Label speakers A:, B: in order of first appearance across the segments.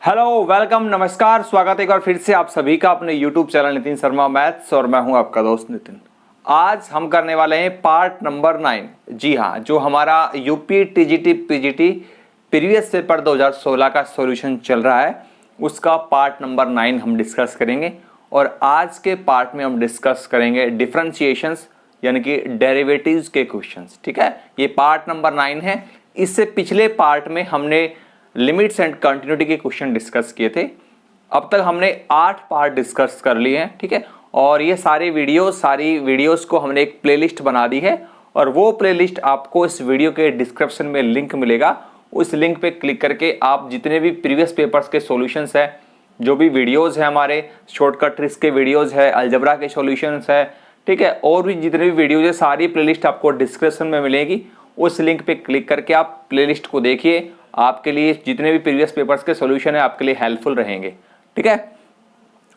A: Hello, welcome, नमस्कार, स्वागत है एक बार फिर से आप सभी का अपने YouTube channel Nitin Sharma maths और मैं हूं आपका दोस्त नितिन। आज हम करने वाले हैं पार्ट नंबर 9। जी हाँ, जो हमारा UP TGT PGT previous paper 2016 का सॉल्यूशन चल रहा है उसका पार्ट नंबर 9 हम डिस्कस करेंगे। और आज के पार्ट में हम डिस्कस करेंगे डिफरेंशिएशंस यानी कि डेरिवेटिव्स के क्वेश्चंस। ठीक है, ये पार्ट नंबर 9 है। इससे पिछले पार्ट में हमने लिमिट्स एंड कंटिन्यूटी के क्वेश्चन डिस्कस किए थे। अब तक हमने 8 पार्ट डिस्कस कर लिए हैं। ठीक है, और ये सारी वीडियोस को हमने एक प्लेलिस्ट बना दी है और वो प्लेलिस्ट आपको इस वीडियो के डिस्क्रिप्शन में लिंक मिलेगा। उस लिंक पे क्लिक करके आप जितने भी प्रीवियस पेपर्स के सॉल्यूशंस है, जो भी वीडियोस है, हमारे शॉर्टकट ट्रिक्स के वीडियोस है, अलजेब्रा के सॉल्यूशंस है, ठीक है, और भी जितने भी वीडियोज है सारी प्लेलिस्ट आपको डिस्क्रिप्शन में मिलेगी। उस लिंक पे क्लिक करके आप प्लेलिस्ट को देखिए। आपके लिए जितने भी प्रीवियस पेपर्स के सॉल्यूशन है आपके लिए हेल्पफुल रहेंगे। ठीक है,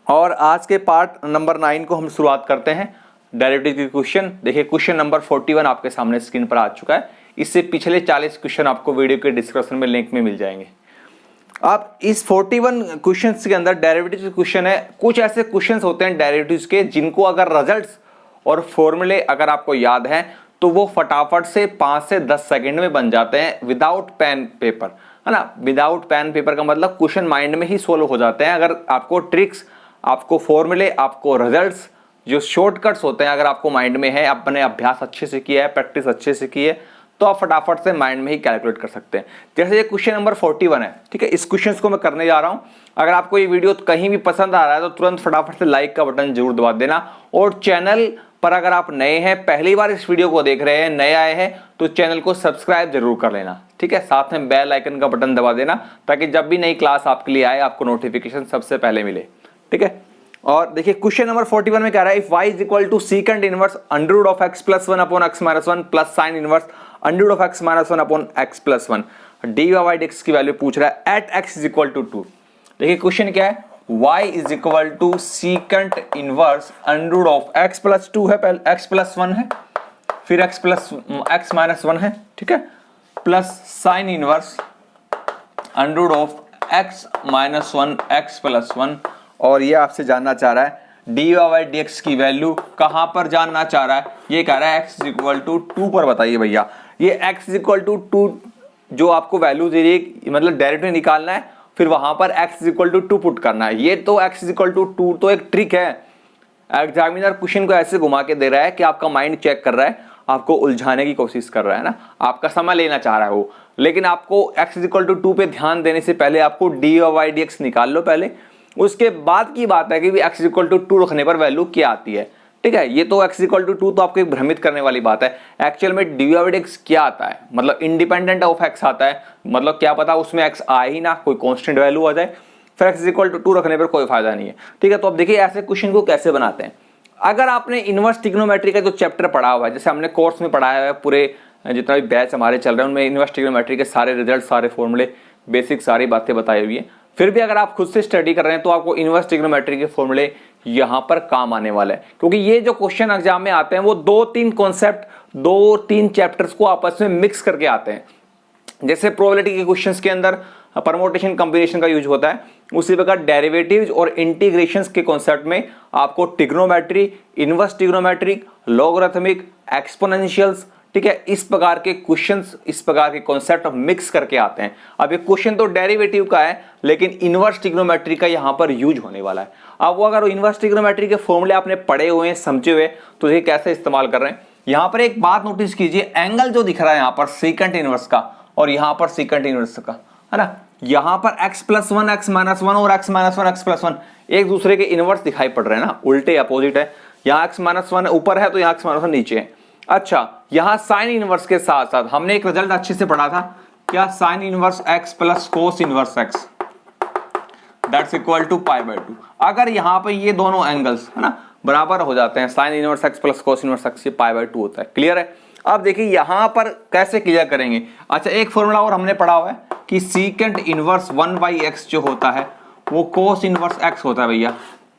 A: और आज के पार्ट नंबर 9 को हम शुरुआत करते हैं डेरिवेटिव के क्वेश्चन। देखिए, क्वेश्चन नंबर 41 आपके सामने स्क्रीन पर आ चुका है। इससे पिछले 40 क्वेश्चन आपको वीडियो के डिस्क्रिप्शन में लिंक में मिल जाएंगे। आप इस 41 क्वेश्चंस के अंदर डेरिवेटिव क्वेश्चन है। कुछ ऐसे क्वेश्चंस होते हैं डेरिवेटिव्स के जिनको अगर रिजल्ट्स और फॉर्मूले अगर आपको याद है तो वो फटाफट से 5 से 10 सेकंड में बन जाते हैं विदाउट पेन पेपर, है ना। विदाउट पेन पेपर का मतलब क्वेश्चन माइंड में ही सोल्व हो जाते हैं। अगर आपको ट्रिक्स, आपको फॉर्मूले, आपको रिजल्ट्स, जो शॉर्टकट्स होते हैं, अगर आपको माइंड में है, अपने अभ्यास अच्छे से किया है, प्रैक्टिस अच्छे से की है, तो आप फटाफट से माइंड में ही कैलकुलेट कर सकते हैं। जैसे ये क्वेश्चन नंबर 41 है। ठीक है, इस क्वेश्चन को मैं करने जा रहा हूं। अगर आपको ये वीडियो कहीं भी पसंद आ रहा है तो तुरंत फटाफट से लाइक का बटन जरूर दबा देना। और चैनल पर अगर आप नए हैं, पहली बार इस वीडियो को देख रहे हैं, नए आए हैं, तो चैनल को सब्सक्राइब जरूर कर लेना। ठीक है, साथ में बेल आइकन का बटन दबा देना ताकि जब भी नई क्लास आपके लिए आए आपको नोटिफिकेशन सबसे पहले मिले। ठीक है, और देखिए क्वेश्चन नंबर 41 में कह रहा है if y is equal to secant inverse under root of x plus 1 upon x minus 1 plus sine inverse under root of x minus 1 upon x plus 1 dy by dx की value पूछ रहा है at x is equal to 2। देखिए question क्या है, y is equal to secant inverse under root of x plus 2 है, पहले x plus 1 है, फिर x माइनस 1 है, ठीक है, plus sine inverse under root of x minus 1 x plus 1। और ये आपसे जानना चाह रहा है dy by dx की वैल्यू कहां पर जानना चाह रहा है। ये कह रहा है x इज इक्वल टू 2 पर बताइए भैया। ये x इज इक्वल टू 2 जो आपको वैल्यू दे रही है, मतलब डायरेक्टली निकालना है, फिर वहां पर x is equal to 2 put करना है। ये तो x इज इक्वल टू 2 तो एक ट्रिक है। एग्जामिनर क्वेश्चन को ऐसे घुमा के दे रहा है कि आपका माइंड चेक कर रहा है, आपको उलझाने की कोशिश कर रहा है ना, आपका समय लेना चाह रहा है वो। लेकिन आपको x इज इक्वल टू 2 पे ध्यान देने से पहले आपको dy by dx निकाल लो पहले, उसके बाद की बात है कि x इज इक्वल टू 2 रखने पर वैल्यू क्या आती है। ठीक है, ये तो x इज इक्वल टू 2 तो आपको भ्रमित करने वाली बात है। एक्चुअल में dy by dx क्या आता है, मतलब इंडिपेंडेंट ऑफ x आता है, मतलब क्या पता उसमें x आए ही ना, कोई कांस्टेंट वैल्यू आ जाए, फिर x इज इक्वल टू 2 रखने पर कोई फायदा नहीं है। ठीक है, तो अब देखिए ऐसे क्वेश्चन को कैसे बनाते हैं। अगर आपने इनवर्स ट्रिग्नोमेट्री का जो चैप्टर पढ़ा हुआ है, जैसे हमने कोर्स में पढ़ाया है, पूरे जितना भी बैच हमारे चल रहे हैं उनमें इनवर्स ट्रिग्नोमेट्री के सारे रिजल्ट, सारे फॉर्मूले, बेसिक सारी बातें बताई हुई है। फिर भी अगर आप खुद से स्टडी कर रहे हैं तो आपको इनवर्स ट्रिग्नोमेट्री के फॉर्मूले यहां पर काम आने वाला है, क्योंकि ये जो क्वेश्चन एग्जाम में आते हैं वो 2-3 कॉन्सेप्ट, 2-3 चैप्टर्स को आपस में मिक्स करके आते हैं। जैसे प्रोबेबिलिटी के क्वेश्चंस के अंदर परमुटेशन कॉम्बिनेशन का यूज होता है, उसी प्रकार डेरिवेटिव्स और इंटीग्रेशंस के कॉन्सेप्ट में आपको ट्रिग्नोमेट्री, इनवर्स ट्रिग्नोमेट्री, लॉगरिथमिक, एक्सपोनेंशियल्स, ठीक है, इस प्रकार के क्वेश्चंस, इस प्रकार के कॉन्सेप्ट मिक्स करके आते हैं। अब ये क्वेश्चन तो डेरिवेटिव का है लेकिन इनवर्स ट्रिग्नोमेट्री का यहां पर यूज होने वाला है। अब वो अगर इनवर्स ट्रिग्नोमेट्री के फॉर्मूले आपने पढ़े हुए हैं, समझे हुए, तो ये कैसे इस्तेमाल कर रहे हैं। यहां पर एक बात नोटिस कीजिए, एंगल जो दिख रहा है यहां पर सीकेंट इनवर्स का और यहां पर सीकेंट इनवर्स का, है ना, यहां पर x प्लस 1 x माइनस 1 और x माइनस 1 x प्लस 1 एक दूसरे के इनवर्स दिखाई पड़ रहे हैं ना, उल्टे अपोजिट है। यहां x माइनस 1 ऊपर है तो यहां x माइनस 1 नीचे है। अच्छा, यहां साइन इनवर्स के साथ साथ हमने एक रिजल्ट अच्छे से पढ़ा था, क्या, sine inverse x plus cos inverse x that's equal to pi by 2। अगर यहां पर ये दोनों एंगल्स, है ना, बराबर हो जाते हैं, sign inverse x plus cos inverse x pi by 2 होता है। क्लियर है। अब देखिए यहां पर कैसे क्लियर करेंगे। अच्छा, एक फॉर्मूला और हमने पढ़ा हुआ है कि सीकेंट इनवर्स 1/x जो होता है वो कोस इनवर्स x होता है भैया,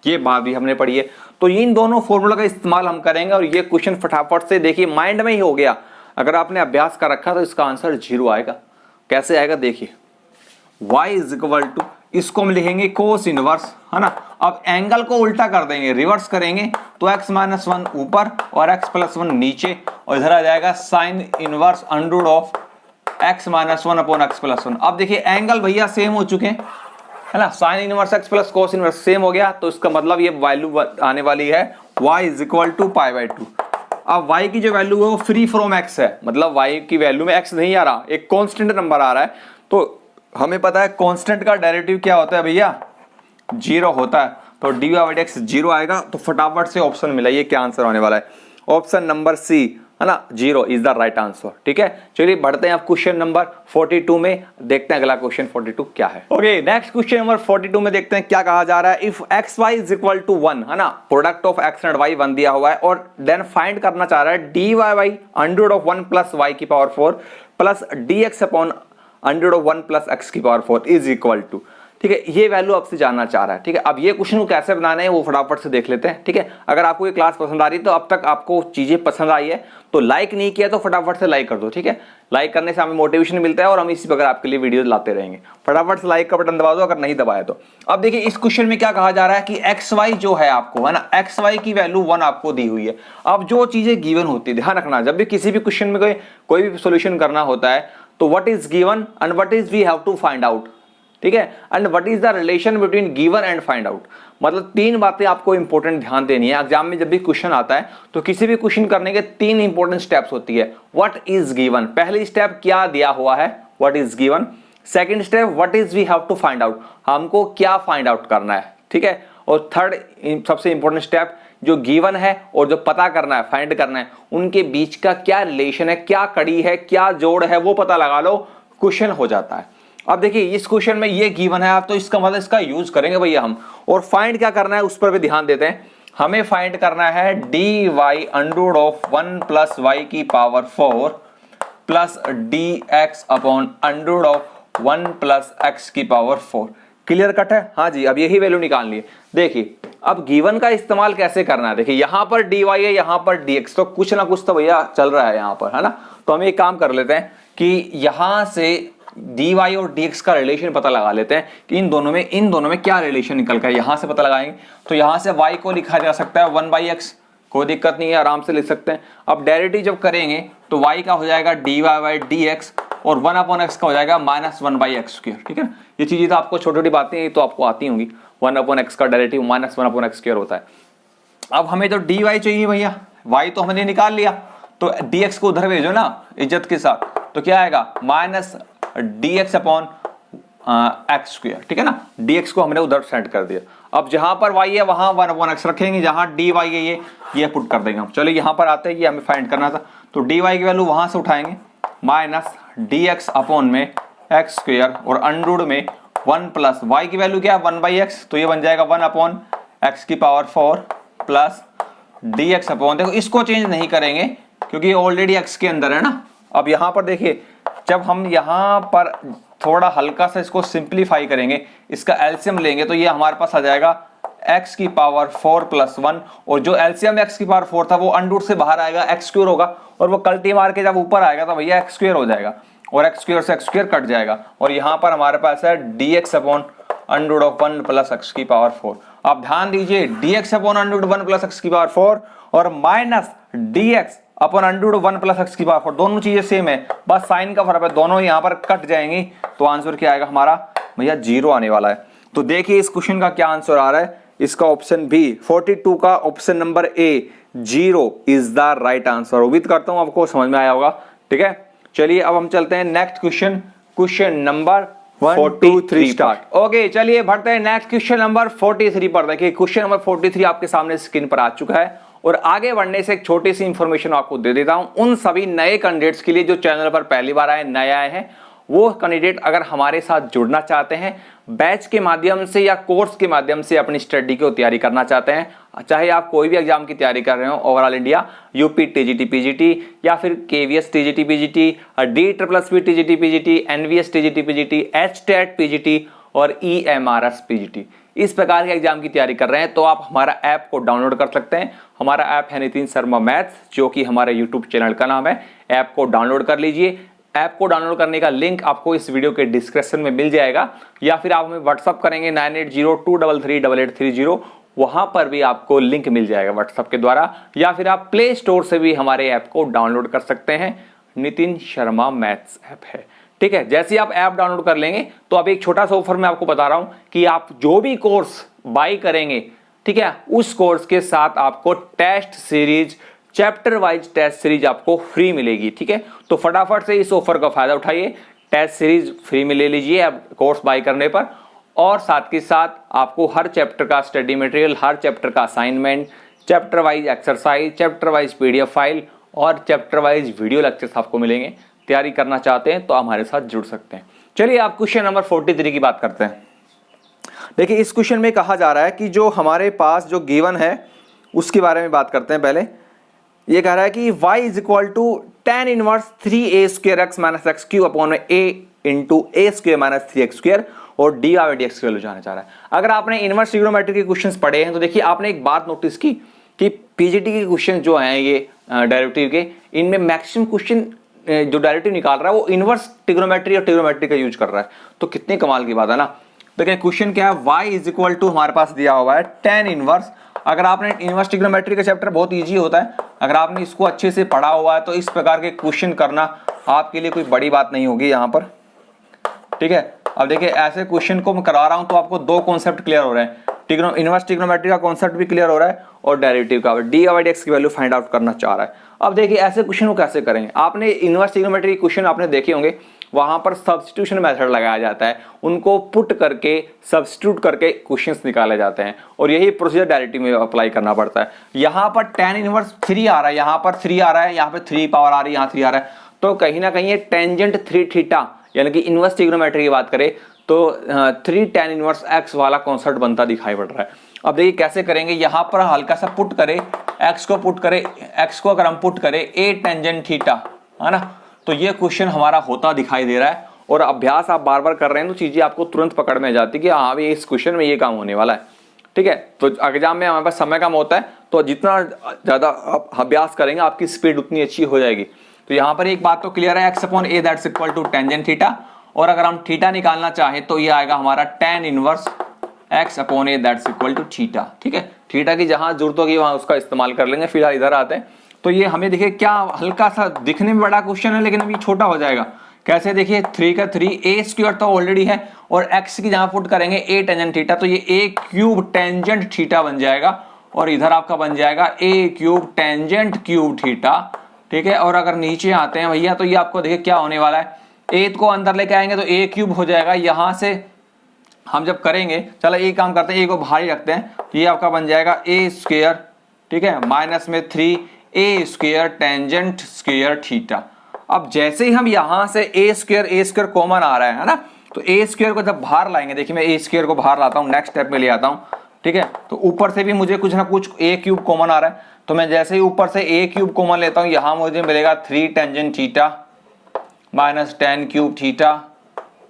A: ये बात भी हमने पढ़ी है। तो इन दोनों फॉर्मूला का इस्तेमाल हम करेंगे और ये क्वेश्चन फटाफट से देखिए माइंड में ही हो गया। अगर आपने अभ्यास कर रखा तो इसका आंसर 0 आएगा। कैसे आएगा देखिए, y इज इक्वल टू, इसको हम लिखेंगे कोस इनवर्स, है ना। अब एंगल को उल्टा कर देंगे, रिवर्स करेंगे तो x माइनस 1 ऊपर और x प्लस 1 नीचे, और इधर आ जाएगा sign inverse under of x minus 1 upon x plus 1। अब देखिए एंगल भैया सेम हो चुके हैं, है ना। Sign inverse x plus cos inverse same हो गया, तो इसका मतलब ये वैल्यू आने वाली है y इज इक्वल टू π/2। अब y की जो वैल्यू है वो फ्री फ्रॉम x है, मतलब y की वैल्यू में x नहीं आ रहा, एक कांस्टेंट नंबर आ रहा है। तो हमें पता है कांस्टेंट का डेरिवेटिव क्या होता है भैया, 0 होता है। तो dy/dx 0 आएगा। तो फटाफट से ऑप्शन मिलाइए क्या आंसर होने वाला है। ऑप्शन नंबर सी, है ना, 0 इज द राइट आंसर। ठीक है, चलिए बढ़ते हैं अब क्वेश्चन नंबर 42 में, देखते हैं अगला क्वेश्चन 42 क्या है। ओके, नेक्स्ट क्वेश्चन नंबर 42 में देखते हैं क्या कहा जा रहा है। If x y is equal to 1, है ना, product of x and y 1 दिया हुआ है, और देन फाइंड करना चाह रहा है dy by under of 1 plus Y की power 4 plus dx upon under of 1 plus X की पावर 4 इज इक्वल टू। ठीक है, ये वैल्यू आपसे जानना चाह रहा है। ठीक है, अब ये क्वेश्चन को कैसे बनाना है वो फटाफट से देख लेते हैं। ठीक है, अगर आपको ये क्लास पसंद आ रही है, तो अब तक आपको चीजें पसंद आई है तो लाइक नहीं किया तो फटाफट से लाइक कर दो। ठीक है, लाइक करने से हमें मोटिवेशन मिलता है और हम इसी प्रकार आपके लिए वीडियो लाते रहेंगे। फटाफट से लाइक का बटन दबा दो अगर नहीं दबाया तो। अब देखिए इस क्वेश्चन में क्या कहा जा रहा है कि एक्स वाई जो है आपको, है ना, एक्स वाई की वैल्यू 1 आपको दी हुई है। अब जो चीजें गिवन होती है, ध्यान रखना, जब भी किसी भी क्वेश्चन में कोई भी सोल्यूशन करना होता है तो what is given and what is we have to find out. ठीक है, and what is the relation between given and find out. मतलब 3 बातें आपको इंपॉर्टेंट ध्यान देनी है। एग्जाम में जब भी क्वेश्चन आता है तो किसी भी क्वेश्चन करने के 3 इंपॉर्टेंट स्टेप्स होती है। व्हाट इज गिवन, पहली स्टेप क्या दिया हुआ है, what is given. Second step what is we have to find out, हमको क्या फाइंड आउट करना है। ठीक है, और थर्ड सबसे इंपॉर्टेंट स्टेप जो गिवन है और जो पता करना है, फाइंड करना है, उनके बीच का क्या रिलेशन है, क्या कड़ी है, क्या जोड़ है, वो पता लगा लो, क्वेश्चन हो जाता है। अब देखिए इस क्वेश्चन में ये गिवन है, आप तो इसका मतलब इसका यूज करेंगे भैया हम। और फाइंड क्या करना है उस पर भी ध्यान देते हैं। हमें फाइंड करना है D Y under of 1 plus Y की power 4 plus D X upon under of 1 plus X की पावर 4। क्लियर कट है? हाँ जी, अब यही वैल्यू निकालनी है। देखिए अब गिवन का इस्तेमाल कैसे करना है। देखिए यहां पर डी वाई है, यहां पर डी एक्स, तो कुछ ना कुछ तो भैया चल रहा है यहां पर, है ना। तो हम एक काम कर लेते हैं कि यहां से dy और dx का रिलेशन पता लगा लेते हैं कि इन दोनों में क्या रिलेशन निकल कर, यहां से पता लगाएंगे। तो यहां से y को लिखा जा सकता है 1/x, कोई दिक्कत नहीं है, आराम से लिख सकते हैं। अब डेरिवेटिव जब करेंगे तो y का हो जाएगा dy बाई dx और 1/x का हो जाएगा -1/x स्क्वायर। ठीक है, ये चीजें तो आपको छोटी छोटी बातें तो आपको आती होंगी। 1/x का डेरिवेटिव -1/x स्क्वायर होता है। अब हमें तो dy चाहिए भैया, y तो हमने निकाल लिया, तो dx को उधर भेजो ना इज्जत के साथ, तो क्या आएगा -dx अपॉन एक्स स्क्वायर। ठीक है ना, dx को हमने उधर सेट कर दिया। अब जहां पर y है वहां 1/x रखेंगे, जहां dy है ये पुट कर देंगे हम। चलो यहां पर आते हैं, ये हमें फाइंड करना था, तो dy की वैल्यू वहां से उठाएंगे -dx अपॉन में एक्स स्क्वायर और अंडर में 1 प्लस y की वैल्यू क्या है 1/x, तो ये बन जाएगा 1/x की पावर 4 प्लस dx अपॉन, देखो इसको चेंज नहीं करेंगे क्योंकि ऑलरेडी x के अंदर है ना। अब यहां पर देखिए जब हम यहां पर थोड़ा हल्का सा इसको सिंप्लीफाई करेंगे, इसका एलसीएम लेंगे, तो ये हमारे पास आ जाएगा x की पावर 4 प्लस 1, और जो एलसीएम x की पावर 4 था वो अंडर से बाहर आएगा, एक्स स्क्वायर होगा, और वो कल्टी मार के जब ऊपर आएगा तो भैया एक्स स्क्वायर हो जाएगा, और एक्स स्क्वायर से एक्स स्क्वायर कट जाएगा, और यहां पर हमारे पास है dx upon under of 1 plus X की पावर 4। आप ध्यान दीजिए dx upon under 1 plus X की पावर 4 और minus dx upon under 1 plus X की पावर 4, दोनों चीजें सेम है, बस साइन का फर्क है, दोनों यहां पर कट जाएंगी, तो आंसर क्या आएगा हमारा भैया 0 आने वाला है। तो देखिए इस क्वेश्चन का क्या आंसर आ रहा है, इसका ऑप्शन बी 42 का option number A 0 is the right answer. उम्मीद करता हूं आपको समझ में आया होगा। ठीक है, चलिए अब हम चलते हैं next question, question number 43 start. Okay, चलिए बढ़ते हैं नेक्स्ट क्वेश्चन नंबर 43 पर। देखिए क्वेश्चन नंबर 43 आपके सामने स्क्रीन पर आ चुका है, और आगे बढ़ने से एक छोटी सी इंफॉर्मेशन आपको दे देता हूं उन सभी नए कैंडिडेट्स के लिए जो चैनल पर पहली बार आए, नए आए हैं। वो कैंडिडेट अगर हमारे साथ जुड़ना चाहते हैं, बैच के माध्यम से या कोर्स के माध्यम से अपनी स्टडी की तैयारी करना चाहते हैं, चाहे आप कोई भी एग्जाम की तैयारी कर रहे हो, overall India, UP TGT PGT, या फिर KVS TGT PGT, DSSS TGT PGT, NVS TGT PGT, HTET PGT और EMRS पीजीटी, इस प्रकार के एग्जाम की तैयारी कर रहे हैं, तो आप हमारा ऐप को डाउनलोड कर सकते हैं। हमारा ऐप है नितिन शर्मा मैथ्स, जो कि हमारे यूट्यूब चैनल का नाम है। ऐप को डाउनलोड कर लीजिए, ऐप को डाउनलोड करने का लिंक आपको इस वीडियो के डिस्क्रिप्शन में मिल जाएगा, या फिर आप हमें व्हाट्सअप करेंगे 9802338830, वहां पर भी आपको लिंक मिल जाएगा व्हाट्सएप के द्वारा, या फिर आप प्ले स्टोर से भी हमारे ऐप को डाउनलोड कर सकते हैं। नितिन शर्मा मैथ्स ऐप है, ठीक है। जैसे ही आप ऐप डाउनलोड कर लेंगे तो अब एक छोटा सा ऑफर मैं आपको बता रहा हूं कि आप जो भी कोर्स बाय करेंगे, ठीक है, उस कोर्स के साथ आपको test series, chapter wise test series आपको फ्री मिलेगी, ठीक है। तो फटाफट से इस ऑफर का फायदा उठाइए, टेस्ट सीरीज फ्री में ले लीजिए आप कोर्स बाय करने पर, और साथ के साथ आपको हर चैप्टर का स्टडी मटेरियल, हर चैप्टर का assignment, chapter wise exercise, chapter wise PDF file और चैप्टर वाइज वीडियो लेक्चर्स आपको मिलेंगे। तैयारी करना चाहते हैं तो हमारे साथ जुड़ सकते हैं। चलिए आप क्वेश्चन नंबर 43 की बात करते हैं। देखिए इस क्वेश्चन में कहा जा रहा है कि जो हमारे पास जो गिवन है उसके बारे में बात करते हैं। पहले ये कह रहा है कि y is equal to tan inverse 3a square x minus x cube upon a into a square minus 3x square और dy बाई dx की वैल्यू जानना चाह रहा है। अगर आपने इनवर्स ट्रिग्नोमेट्री के क्वेश्चंस पढ़े हैं तो देखिए आपने एक बात नोटिस की कि पीजीटी के क्वेश्चन जो हैं ये डेरिवेटिव के, इनमें मैक्सिमम क्वेश्चन जो डेरिवेटिव निकाल रहा है वो इनवर्स ट्रिग्नोमेट्री और ट्रिग्नोमेट्री का यूज कर रहा है। तो कितनी कमाल की बात है ना। देखिए क्वेश्चन क्या है, y इज इक्वल टू हमारे पास दिया हुआ है tan इनवर्स। अगर आपने इनवर्स ट्रिग्नोमेट्री का चैप्टर बहुत इजी होता है, अगर आपने इसको अच्छे से पढ़ा हुआ है तो इस प्रकार के क्वेश्चन करना आपके लिए कोई बड़ी बात नहीं होगी यहाँ पर, ठीक है। अब देखिए ऐसे क्वेश्चन को मैं करा रहा हूँ तो आपको दो कॉन्सेप्ट क्लियर हो रहे हैं, इनवर्स ट्रिग्नोमेट्री का कॉन्सेप्ट भी क्लियर हो रहा है और डेरिवेटिव का, डी बाई एक्स की वैल्यू फाइंड आउट करना चाह रहा है। अब देखिए ऐसे क्वेश्चन को कैसे करेंगे, आपने इनवर्स ट्रिग्नोमेट्री के क्वेश्चन आपने देखे होंगे, वहां पर सब्स्टिट्यूशन मेथड लगाया जाता है, उनको पुट करके सब्स्टिट्यूट करके क्वेश्चंस निकाले जाते हैं और यही प्रोसीजर डेरिवेटिव में अप्लाई करना पड़ता है। यहाँ पर tan इनवर्स 3 आ रहा है, यहाँ पर 3 आ रहा है, यहाँ पे 3 पावर आ रही है, यहाँ 3 आ रहा है, तो कहीं ना कहीं ये टेंजेंट 3 थीटा यानी कि इनवर्स ट्रिग्नोमेट्री की बात करें तो 3 tan इनवर्स x वाला कॉन्सेप्ट बनता दिखाई पड़ रहा है। अब देखिए कैसे करेंगे, यहाँ पर हल्का सा पुट करें, x को पुट करें, x को अगर हम पुट करें a टेंजेंट थीटा, है ना, तो ये क्वेश्चन हमारा होता दिखाई दे रहा है। और अभ्यास आप बार बार कर रहे हैं तो चीजें आपको तुरंत पकड़ में आ जाती है कि हाँ भी इस क्वेश्चन में ये काम होने वाला है, ठीक है। तो एग्जाम में हमारे पास समय कम होता है तो जितना ज्यादा आप अभ्यास करेंगे आपकी स्पीड उतनी अच्छी हो जाएगी। तो यहाँ पर एक बात तो क्लियर है, x upon a that's equal to tangent theta, और अगर हम थीटा निकालना चाहें तो ये आएगा हमारा tan inverse x upon a that's equal to theta, ठीक है। थीटा की जहां जरूरत होगी वहां उसका इस्तेमाल कर लेंगे। फिलहाल इधर आते हैं तो ये हमें देखिए क्या हल्का सा दिखने में बड़ा क्वेश्चन है लेकिन अभी छोटा हो जाएगा। कैसे, देखिए 3 का 3 a स्क्वायर तो ऑलरेडी है और x की जहां पुट करेंगे a टेंजेंट थीटा तो ये a क्यूब टेंजेंट थीटा बन जाएगा और इधर आपका बन जाएगा a cube tangent cube theta, ठीक है। और अगर नीचे आते हैं भैया तो ये आपको देखिए क्या होने वाला है, a को अंदर लेके आएंगे तो a क्यूब हो जाएगा, यहां से हम जब करेंगे, चलो एक काम करते हैं, a को बाहर ही रखते हैं, ये आपका बन जाएगा a स्क्वायर, ठीक है, माइनस में 3a square tangent square theta. अब जैसे ही हम यहां से a स्क्वायर कॉमन आ रहा है ना, तो a स्क्वायर को जब बाहर लाएंगे, देखिए मैं a स्क्वायर को बाहर लाता हूं, नेक्स्ट स्टेप में ले आता हूं, ठीक है। तो ऊपर से भी मुझे कुछ ना कुछ a क्यूब कॉमन आ रहा है, तो मैं जैसे ही ऊपर से a क्यूब कॉमन लेता हूं, यहां मुझे मिलेगा 3 tangent theta minus 10 cube theta,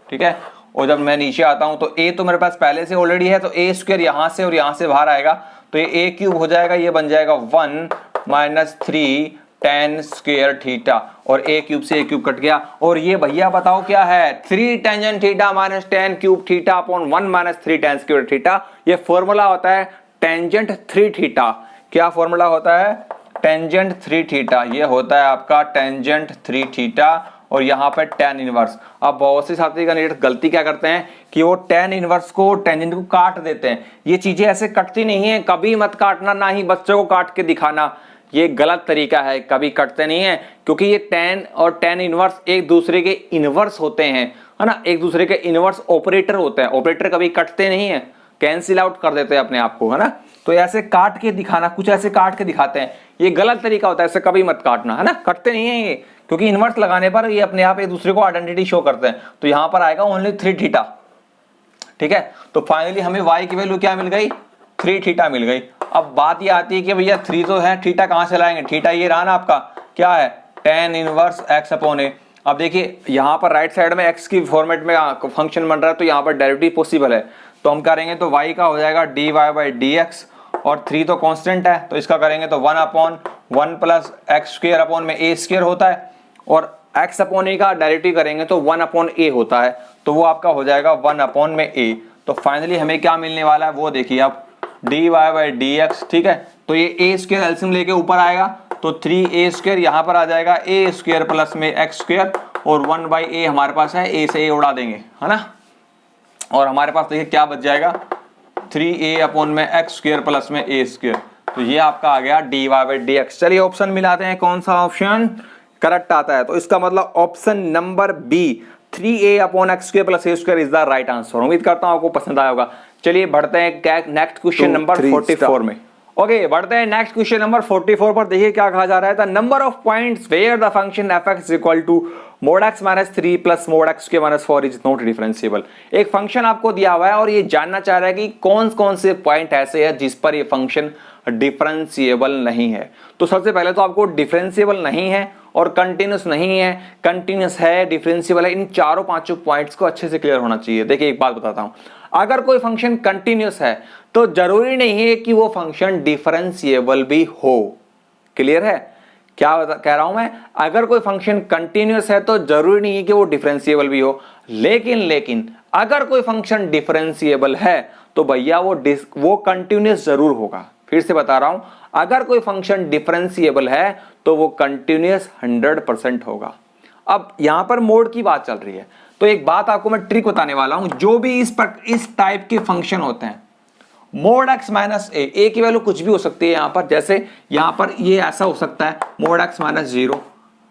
A: ठीक है। और जब मैं नीचे आता हूं तो a तो मेरे पास पहले से ऑलरेडी है, तो a स्क्वायर यहां से और यहां से बाहर आएगा तो ये a क्यूब हो जाएगा, ये बन जाएगा 1 माइनस 3 tan स्क्वायर थीटा, और a क्यूब से a क्यूब कट गया। और ये भैया बताओ क्या है, 3 tangent theta minus 10 cube theta upon 1 minus 3 tan square theta. ये फॉर्मूला होता है टेंजेंट 3 थीटा। क्या फॉर्मूला होता है, टेंजेंट 3 थीटा, ये होता है आपका टेंजेंट 3 थीटा और यहाँ पे tan इनवर्स। अब बहुत से छात्र कैंडिडेट गलती क्या करते हैं कि वो tan इनवर्स को टेंजेंट को काट देते हैं। ये चीजें ऐसे कटती नहीं है, कभी मत काटना, ना ही बच्चों को काट के दिखाना, ये गलत तरीका है, कभी कटते नहीं है, क्योंकि ये tan और tan इनवर्स एक दूसरे के इनवर्स होते हैं, है ना, एक दूसरे के इनवर्स ऑपरेटर होते हैं। ऑपरेटर कभी कटते नहीं है, कैंसिल आउट कर देते हैं अपने आप को, है ना। तो ऐसे काट के दिखाना, कुछ ऐसे काट के दिखाते हैं, ये गलत तरीका होता है, ऐसे कभी मत काटना, है ना, कटते नहीं है ये, क्योंकि इनवर्स लगाने पर ये अपने आप एक दूसरे को आइडेंटिटी शो करते हैं। तो यहां पर आएगा ओनली 3 थीटा, ठीक है। तो फाइनली हमें y की वैल्यू क्या मिल गई, 3 थीटा मिल गई। अब बात ये आती है कि भैया 3 तो है, थीटा कहां से लाएंगे, थीटा ये रहा ना आपका, क्या है, tan inverse x upon a। अब देखिए यहाँ पर राइट साइड में x की फॉर्मेट में फंक्शन बन रहा है तो यहाँ पर डेरिवेटिव पॉसिबल है, तो हम करेंगे तो y का हो जाएगा dy बाई dx, और 3 तो कांस्टेंट है तो इसका करेंगे तो 1 upon 1 plus x square upon में a स्क्वायर होता है, और एक्स अपॉन ए का डेरिवेटिव करेंगे तो 1 अपॉन ए होता है, तो वो आपका हो जाएगा 1 अपॉन में ए। तो फाइनली हमें क्या मिलने वाला है वो देखिए आप, d y by d x, ठीक है। तो ये ए स्क्वायर एल्सियम लेके ऊपर आएगा तो 3a² यहाँ पर आ जाएगा, ए स्क्वायर प्लस में एक्स स्क्वायर, और 1 बाई ए हमारे पास है, ए से ए उड़ा देंगे, है ना। और हमारे पास देखिए क्या बच जाएगा, 3a अपॉन में एक्स स्क्वायर प्लस में ए स्क्वायर। तो ये आपका आ गया d y by d x. चलिए ऑप्शन मिलाते हैं, कौन सा ऑप्शन करेक्ट आता है। तो इसका मतलब option number B, 3a upon x square plus a square is the right answer. उम्मीद करता हूं आपको पसंद आया होगा। चलिए बढ़ते हैं नेक्स्ट क्वेश्चन नंबर 44 में। ओके, बढ़ते हैं नेक्स्ट क्वेश्चन नंबर 44 पर। देखिए क्या कहा जा रहा है, the number of points where the function f(x) is equal to mod x minus 3 प्लस mod x के माइनस 4 इज नॉट डिफरेंशिएबल। एक फंक्शन आपको दिया हुआ है और ये जानना चाह रहा है कि कौन कौन से पॉइंट ऐसे हैं जिस पर ये फंक्शन डिफरेंशिएबल नहीं है। तो सबसे पहले तो आपको डिफरेंशिएबल नहीं है और कंटिन्यूस नहीं है, कंटिन्यूस है, डिफरेंशिएबल है, इन चारों पांचों पॉइंट्स को अच्छे से क्लियर होना चाहिए। देखिए एक बात बताता हूं, अगर कोई फंक्शन कंटिन्यूस है तो जरूरी नहीं है कि वो फंक्शन डिफरेंशिएबल भी हो। क्लियर है क्या कह रहा हूं मैं? अगर कोई फंक्शन कंटिन्यूस है तो जरूरी नहीं है कि वो डिफरेंशिएबल भी हो, लेकिन अगर कोई फंक्शन डिफरेंशिएबल है तो भैया वो कंटिन्यूस जरूर होगा। फिर से बता रहा हूं, अगर कोई फंक्शन डिफरेंशिएबल है तो वो कंटिन्यूस 100% होगा। अब यहां पर मोड की बात चल रही है, तो एक बात आपको मैं ट्रिक बताने वाला हूं। जो भी इस टाइप के फंक्शन होते हैं, मोड एक्स माइनस ए की वैल्यू कुछ भी हो सकती है यहां पर, जैसे यहां पर ये ऐसा हो सकता है मोड एक्स माइनस 0,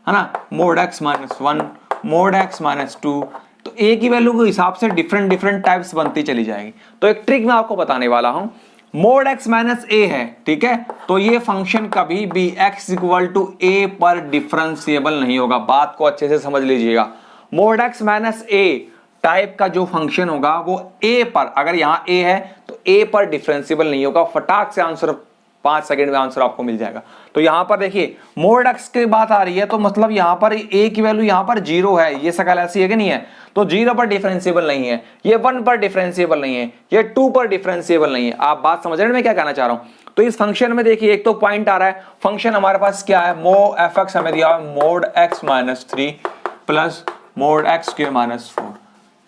A: है ना, mode x minus 1, mode x minus 2। तो ए की वैल्यू के हिसाब से डिफरेंट टाइप्स बनती चली जाएगी। तो एक ट्रिक मैं आपको बताने वाला हूं, मोड एक्स माइनस ए है, ठीक है, तो ये फंक्शन कभी भी एक्स इक्वल टू ए पर डिफरेंशिएबल नहीं होगा। बात को अच्छे से समझ लीजिएगा। मोड एक्स माइनस ए टाइप का जो फंक्शन होगा वो ए पर, अगर यहां ए है तो ए पर डिफरेंशिएबल नहीं होगा। फटाक से आंसर 5 सेकंड में आंसर आपको मिल जाएगा। तो यहां पर देखिए मोड एक्स की बात आ रही है तो मतलब यहां पर ए की वैल्यू यहां पर 0 है, ये शकल ऐसी है कि नहीं है, तो 0 पर डिफरेंशिएबल नहीं है, ये 1 पर डिफरेंशिएबल नहीं है, ये 2 पर डिफरेंशिएबल नहीं है। आप बात समझ रहे हैं मैं क्या कहना चाह रहा हूं? तो इस फंक्शन में देखिए एक तो पॉइंट आ रहा है, फंक्शन हमारे पास क्या है, मो एफ एक्स हमें दिया है mode x minus 3 plus mode x के माइनस 4,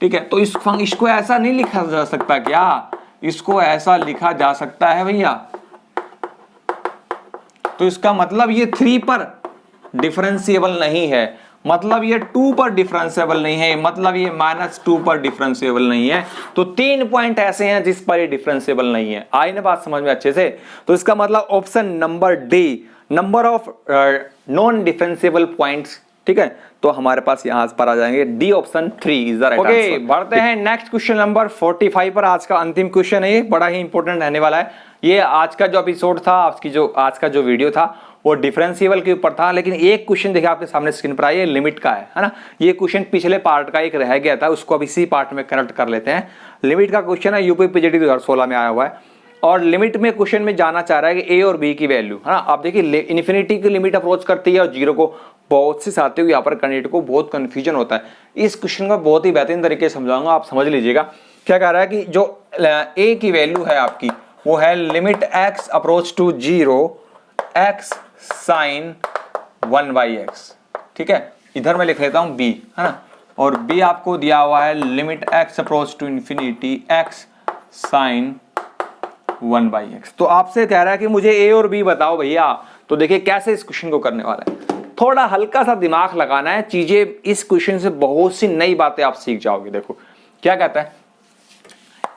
A: ठीक है। तो इसको ऐसा नहीं लिखा जा सकता क्या? इसको ऐसा लिखा जा सकता है भैया। तो इसका मतलब ये 3 पर डिफरेंशिएबल नहीं है, मतलब ये 2 पर डिफरेंशिएबल नहीं है, मतलब ये -2 पर डिफरेंशिएबल नहीं है। तो 3 पॉइंट ऐसे हैं जिस पर ये डिफरेंशिएबल नहीं है। आई ना बात समझ में अच्छे से? तो इसका मतलब option number D, number of non differentiable points, ठीक है। तो हमारे पास यहां पर आ जाएंगे D option 3 is the right answer. Okay, बढ़ते हैं नेक्स्ट क्वेश्चन नंबर 45 पर। आज का अंतिम क्वेश्चन है, ये बड़ा ही इंपॉर्टेंट रहने वाला है। ये आज का जो एपिसोड था, आज का जो वीडियो था वो डिफरेंशिएबल के ऊपर था, लेकिन एक क्वेश्चन देखिए आपके सामने स्क्रीन पर आया, लिमिट का है ना। ये क्वेश्चन पिछले पार्ट का एक रह गया था, उसको अब इसी पार्ट में कनेक्ट कर लेते हैं। लिमिट का क्वेश्चन है, यूपी पीजीटी 2016 में आया हुआ है और लिमिट में क्वेश्चन में जानना चाह रहा है कि ए और बी की वैल्यू, है ना। आप देखिए इन्फिनिटी की लिमिट अप्रोच करती है और 0 को, बहुत से साथियों को यहाँ पर कैंडिडेट को बहुत कंफ्यूजन होता है। इस क्वेश्चन को बहुत ही बेहतरीन तरीके से समझाऊंगा, आप समझ लीजिएगा। क्या कह रहा है कि जो ए की वैल्यू है आपकी वो है limit x approach to 0 x sine 1/x, ठीक है। इधर मैं लिख लेता हूं b, है ना, और b आपको दिया हुआ है limit x approach to infinity x sine 1/x। तो आपसे कह रहा है कि मुझे a और b बताओ भैया। तो देखिए कैसे इस क्वेश्चन को करने वाला है, थोड़ा हल्का सा दिमाग लगाना है, चीजें इस क्वेश्चन से बहुत सी नई बातें आप सीख जाओगे। देखो क्या कहता है,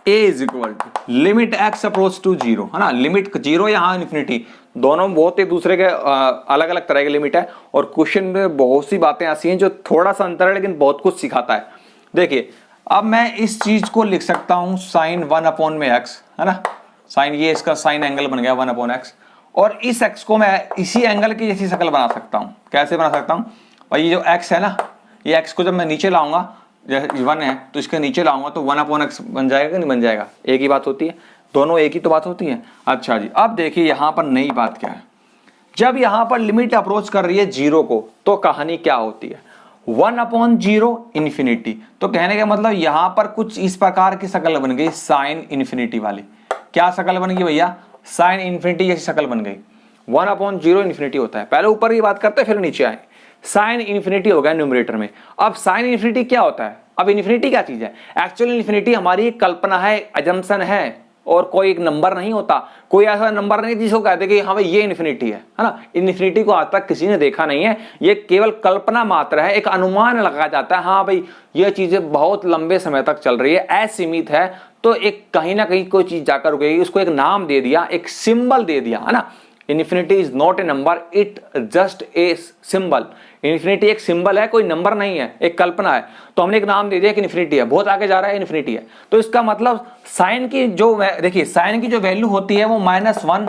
A: a is equal to limit x approach to 0, है ना, लिमिट 0 यहाँ इन्फिनिटी, दोनों बहुत एक दूसरे के अलग अलग तरह के लिमिट है। और क्वेश्चन में बहुत सी बातें ऐसी हैं जो थोड़ा सा अंतर है लेकिन बहुत कुछ सिखाता है। देखिए अब मैं इस चीज को लिख सकता हूं साइन 1 में x, है ना, साइन, ये इसका साइन एंगल बन गया 1/x, और इस x को मैं इसी एंगल की जैसी शक्ल बना सकता हूं। कैसे बना सकता हूं भाई, ये जो x है ना, ये x को जब मैं नीचे लाऊंगा, जैसे 1 है तो इसके नीचे लाऊंगा तो 1/x बन जाएगा कि नहीं बन जाएगा? एक ही बात होती है, दोनों एक ही तो बात होती है। अच्छा जी, अब देखिए यहां पर नई बात क्या है, जब यहां पर लिमिट अप्रोच कर रही है 0 को तो कहानी क्या होती है, 1/0 इन्फिनिटी। तो कहने का मतलब यहां पर कुछ इस प्रकार की शक्ल बन गई, साइन इन्फिनिटी वाली। क्या शक्ल बन गई भैया? साइन इन्फिनिटी जैसी शक्ल बन गई। 1/0 इन्फिनिटी होता है, पहले ऊपर की बात करते हैं फिर नीचे आए। साइन इन्फिनिटी हो गया न्यूमरेटर में। अब साइन इन्फिनिटी क्या होता है? अब इन्फिनिटी क्या चीज है? एक्चुअली इन्फिनिटी हमारी एक कल्पना है, अजम्पशन है, और कोई एक नंबर नहीं होता। कोई ऐसा नंबर नहीं जिसको कहते कि हाँ भाई ये इन्फिनिटी है ना। इन्फिनिटी को आज तक किसी ने देखा नहीं है, ये केवल कल्पना मात्र है, एक अनुमान लगाया जाता है हाँ भाई ये चीजें बहुत लंबे समय तक चल रही है, असीमित है, तो एक कहीं ना कहीं कोई चीज जाकर रुकेगी, उसको एक नाम दे दिया, एक सिंबल दे दिया, है ना। Infinity is not a number, it just a symbol. Infinity एक सिंबल है, कोई नंबर नहीं है, एक कल्पना है, तो हमने एक नाम दे दिया कि इन्फिनिटी है, बहुत आगे जा रहा है इन्फिनिटी है। तो इसका मतलब साइन की जो देखिए साइन की जो वैल्यू होती है वो -1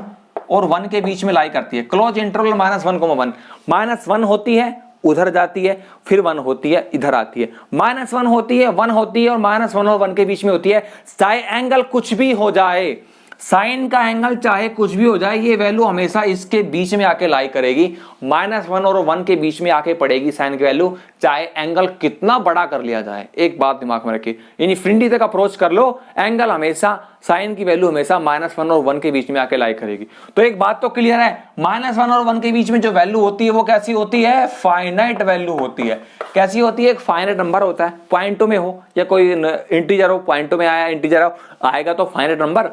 A: और 1 के बीच में लाई करती है, क्लोज इंटरवल -1, -1 होती है उधर जाती है, फिर 1 होती है इधर आती है, -1 होती है 1 होती है और -1 और 1 के बीच में होती है। चाहे एंगल कुछ भी हो जाए, साइन का एंगल चाहे कुछ भी हो जाए, ये वैल्यू हमेशा इसके बीच में आके लाई करेगी, -1 और 1 के बीच में आके पड़ेगी साइन की वैल्यू, चाहे एंगल कितना बड़ा कर लिया जाए। एक बात दिमाग में रखिए, इन्फिनिटी तक अप्रोच कर लो, एंगल हमेशा साइन की वैल्यू हमेशा -1 और 1 के बीच में आके लाई करेगी। तो एक बात तो क्लियर है, -1 और 1 के बीच में जो वैल्यू होती है वो कैसी होती है? फाइनाइट वैल्यू होती है। कैसी होती है? एक फाइनाइट नंबर होता है, पॉइंटों में हो या कोई इंटीजर हो, पॉइंटों में आया इंटीजर हो आएगा तो फाइनाइट नंबर।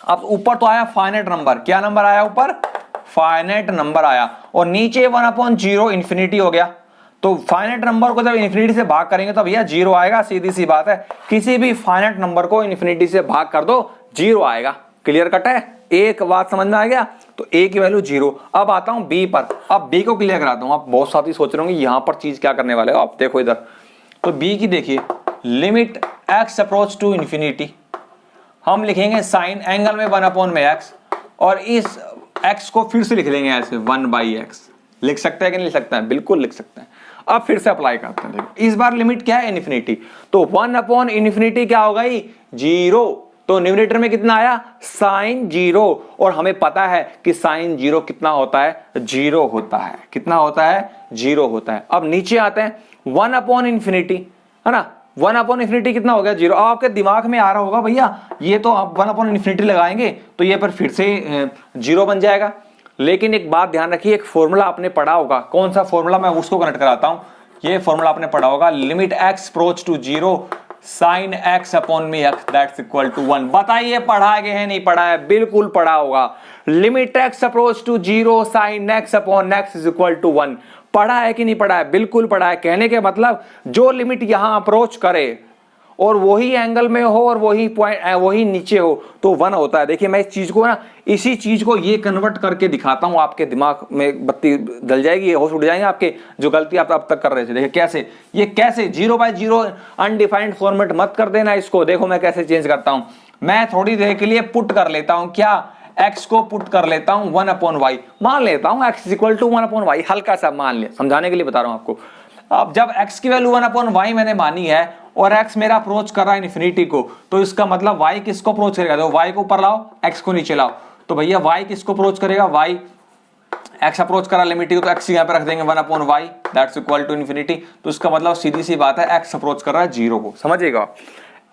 A: अब ऊपर तो आया फाइनाइट नंबर, क्या नंबर आया ऊपर? फाइनाइट नंबर आया, और नीचे 1/0 इन्फिनिटी हो गया। तो फाइनाइट नंबर को जब इन्फिनिटी से भाग करेंगे तो भैया 0 आएगा, सीधी सी बात है। किसी भी फाइनाइट नंबर को इन्फिनिटी से भाग कर दो 0 आएगा। क्लियर कट है? एक बात समझ में आ गया? तो a की वैल्यू 0। अब आता हूं b पर, अब b को क्लियर कराता हूं। आप बहुत साथी सोच रहे होंगे यहां पर चीज क्या करने वाले हो, आप देखो इधर। तो b की देखिए, limit x approach to infinity, हम लिखेंगे साइन एंगल में 1/x, और इस x को फिर से लिख लेंगे ऐसे 1/x। लिख सकते हैं कि नहीं लिख सकते हैं? बिल्कुल लिख सकते हैं। अब फिर से अप्लाई करते हैं, देखो इस बार लिमिट क्या है? इन्फिनिटी। तो 1/∞ क्या होगा? 0। तो न्यूमरेटर में कितना आया? साइन 0, और हमें पता है कि साइन 0 कितना होता है? 0 होता है। कितना होता है? 0 होता है। अब नीचे आते हैं, 1/∞, है ना। 1/∞ कितना हो गया? 0। अब आपके दिमाग में आ रहा होगा भैया ये तो आप 1/∞ लगाएंगे तो ये पर फिर से 0 बन जाएगा। लेकिन एक बात ध्यान रखिए, एक फॉर्मूला आपने पढ़ा होगा। कौन सा फॉर्मूला? मैं उसको कनेक्ट कराता हूं। ये फॉर्मूला आपने पढ़ा होगा, limit x approach to 0 sine x upon में x दैट्स इक्वल टू 1। बताइए पढ़ा गया है नहीं पढ़ा है? बिल्कुल पढ़ा होगा। Limit x approach to 0 sine x upon x is equal to 1। पढ़ा है कि नहीं पढ़ा है? बिल्कुल पढ़ा है। कहने के मतलब जो लिमिट यहां अप्रोच करे और वही एंगल में हो और वही पॉइंट वही नीचे हो तो 1 होता है। देखिए मैं इस चीज को ना, इसी चीज को ये कन्वर्ट करके दिखाता हूं, आपके दिमाग में बत्ती जल जाएगी, होश उड़ जाएंगे आपके, जो गलती आप अब तक कर रहे थे। देखिए कैसे, ये कैसे 0/0 अनडिफाइंड फॉर्मेट मत कर देना इसको। देखो मैं कैसे चेंज करता हूं, मैं थोड़ी देर के लिए पुट कर लेता हूं, क्या x को पुट कर लेता हूं 1/y, मान लेता हूं x इक्वल टू 1/y, हल्का सा मान लिया, समझाने के लिए बता रहा हूं आपको। अब जब x की वैल्यू 1/y मैंने मानी है और x मेरा अप्रोच कर रहा है इन्फिनिटी को, तो इसका मतलब y किसको अप्रोच करेगा? तो y को ऊपर लाओ, x को नीचे लाओ। तो भैया y किसको अप्रोच करेगा? y x अप्रोच कर रहा है लिमिट को, तो x यहां पे रख देंगे 1/y that's equal to infinity. तो इसका मतलब सीधी सी बात है x अप्रोच कर रहा है 0 को, समझिएगा।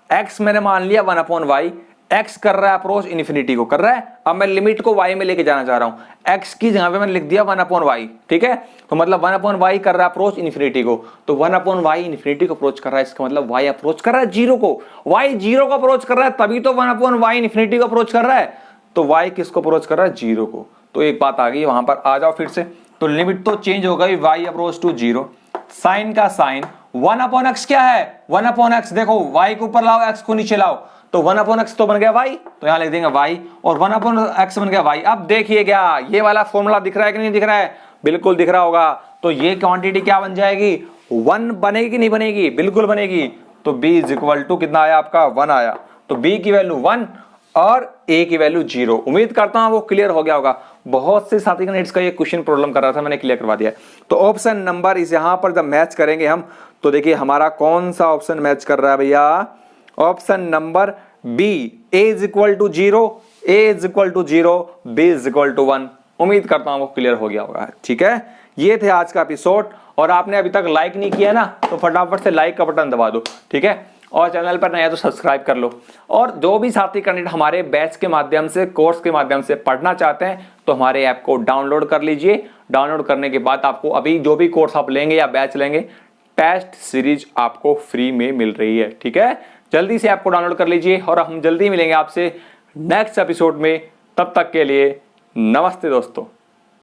A: x मैंने मान लिया 1/y, x कर रहा है अप्रोच इन्फिनिटी को कर रहा है। अब मैं लिमिट को y में लेके जाना चाह रहा हूं, x की जगह पे मैंने लिख दिया 1/y, ठीक है। तो मतलब 1/y कर रहा है अप्रोच इन्फिनिटी को, तो 1/y इन्फिनिटी को अप्रोच कर रहा है, इसका मतलब y अप्रोच कर रहा है 0 को। y 0 को अप्रोच कर रहा है तभी तो 1/y इन्फिनिटी को अप्रोच कर रहा है। तो y किसको अप्रोच कर रहा है? 0 को। तो एक बात आ गई, वहां पर आ जाओ फिर से। तो लिमिट तो चेंज हो गई, y अप्रोच टू 0, साइन का साइन 1/x क्या है? 1/x। देखो y को ऊपर लाओ, x को नीचे लाओ, तो 1/x तो बन गया y, तो यहां लिख देंगे y, और 1/x बन गया y। अब देखिए क्या ये वाला फॉर्मूला दिख रहा है कि नहीं दिख रहा है? बिल्कुल दिख रहा होगा। तो ये क्वांटिटी क्या बन जाएगी? 1 बनेगी कि नहीं बनेगी? बिल्कुल बनेगी। तो b इज इक्वल टू कितना आया आपका? 1 आया। तो b की वैल्यू 1 और a की वैल्यू 0। उम्मीद करता हूं वो क्लियर हो गया होगा। बहुत से साथी का नेट्स का ये क्वेश्चन प्रॉब्लम कर रहा था, मैंने क्लियर करवा दिया। तो ऑप्शन नंबर इस यहां पर जब मैच करेंगे हम, तो देखिए हमारा कौन सा ऑप्शन मैच कर रहा है भैया? Option number B, a is equal to 0, a is equal to 0, b is equal to 1। उम्मीद करता हूं वो क्लियर हो गया होगा। ठीक है, ये थे आज का एपिसोड, और आपने अभी तक लाइक नहीं किया ना, तो फटाफट से लाइक का बटन दबा दो, ठीक है। और चैनल पर नया तो सब्सक्राइब कर लो। और जो भी साथी कैंडिडेट हमारे बैच के माध्यम से, कोर्स के माध्यम से पढ़ना चाहते हैं तो हमारे ऐप को डाउनलोड कर लीजिए। डाउनलोड करने के बाद आपको अभी जो भी कोर्स आप लेंगे या बैच लेंगे, टेस्ट सीरीज आपको फ्री में मिल रही है। ठीक है, जल्दी से ऐप को डाउनलोड कर लीजिए और हम जल्दी मिलेंगे आपसे नेक्स्ट एपिसोड में। तब तक के लिए नमस्ते दोस्तों।